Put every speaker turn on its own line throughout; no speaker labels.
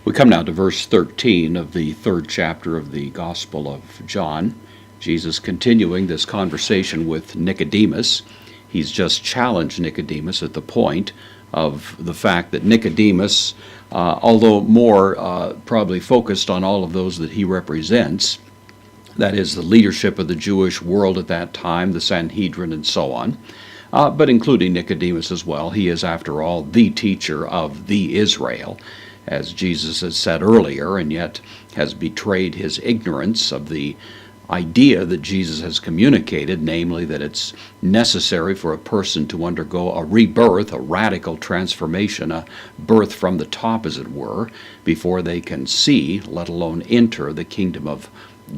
We come now to verse 13 of the third chapter of the Gospel of John. Jesus continuing this conversation with Nicodemus. He's just challenged Nicodemus at the point of the fact that Nicodemus, although more probably focused on all of those that he represents, that is the leadership of the Jewish world at that time, the Sanhedrin and so on, but including Nicodemus as well. He is, after all, the teacher of the Israel, as Jesus has said earlier, and yet has betrayed his ignorance of the idea that Jesus has communicated, namely that it's necessary for a person to undergo a rebirth, a radical transformation, a birth from the top, as it were, before they can see, let alone enter, the kingdom of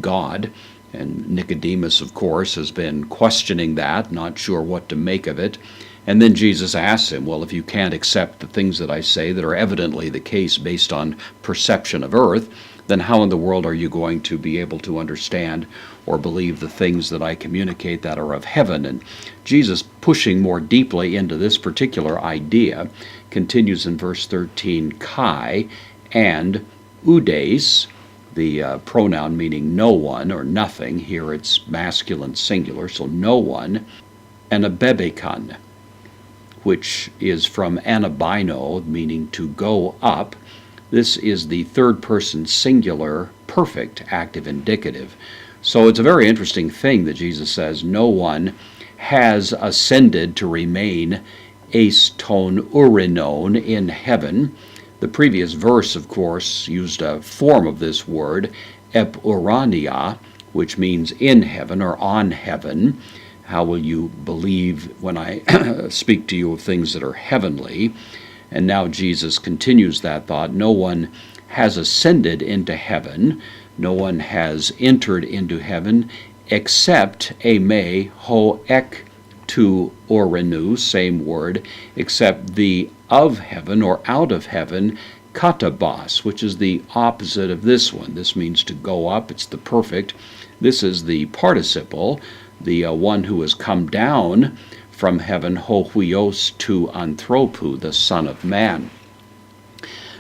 God. And Nicodemus, of course, has been questioning that, not sure what to make of it. And then Jesus asks him, well, if you can't accept the things that I say that are evidently the case based on perception of earth, then how in the world are you going to be able to understand or believe the things that I communicate that are of heaven? And Jesus, pushing more deeply into this particular idea, continues in verse 13, kai and oudes, the pronoun meaning no one or nothing. Here it's masculine singular, so no one, and abebekon, which is from anabino, meaning to go up. This is the third person singular perfect active indicative. So it's a very interesting thing that Jesus says no one has ascended to remain eis ton urinon in heaven. The previous verse, of course, used a form of this word, ep urania, which means in heaven or on heaven. How will you believe when I speak to you of things that are heavenly? And now Jesus continues that thought. No one has ascended into heaven. No one has entered into heaven except eme ho ek tu orenu, same word, except the of heaven or out of heaven, katabas, which is the opposite of this one. This means to go up. It's the perfect. This is the participle, the one who has come down from heaven, ho huios tu anthropu, the Son of Man.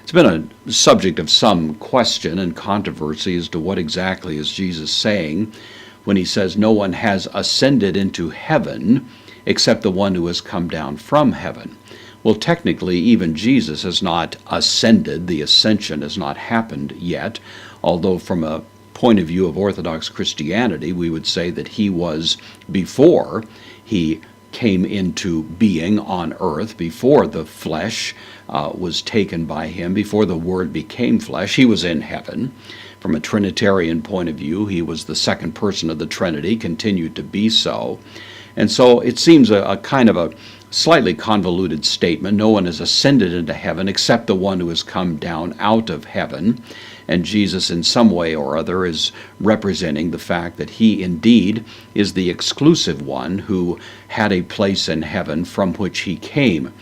It's been a subject of some question and controversy as to what exactly is Jesus saying when he says no one has ascended into heaven except the one who has come down from heaven. Well, technically, even Jesus has not ascended. The ascension has not happened yet, although from a point of view of Orthodox Christianity, we would say that he was before he came into being on earth, before the flesh was taken by him, before the Word became flesh. He was in heaven. From a Trinitarian point of view, he was the second person of the Trinity, continued to be so. And so it seems a kind of a slightly convoluted statement. No one has ascended into heaven except the one who has come down out of heaven. And Jesus, in some way or other, is representing the fact that he indeed is the exclusive one who had a place in heaven from which he came.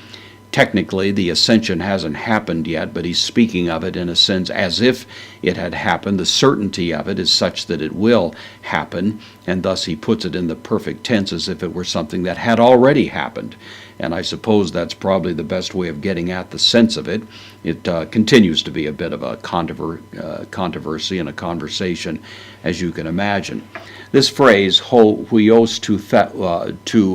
Technically, the ascension hasn't happened yet, but he's speaking of it in a sense as if it had happened. The certainty of it is such that it will happen, and thus he puts it in the perfect tense as if it were something that had already happened. And I suppose that's probably the best way of getting at the sense of it. It continues to be a bit of a controversy and a conversation, as you can imagine. This phrase, ho huios tu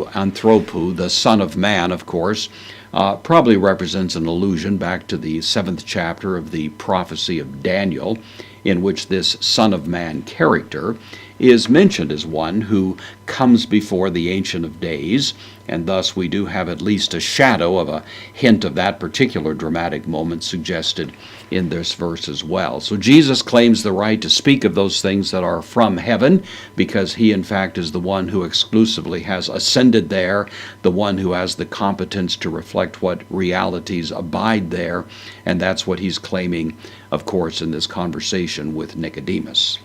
anthropu, the Son of Man, of course, probably represents an allusion back to the 7th chapter of the prophecy of Daniel, in which this Son of Man character is mentioned as one who comes before the Ancient of Days, and thus we do have at least a shadow of a hint of that particular dramatic moment suggested in this verse as well. So Jesus claims the right to speak of those things that are from heaven, because he in fact is the one who exclusively has ascended there, the one who has the competence to reflect what realities abide there, and that's what he's claiming, of course, in this conversation with Nicodemus.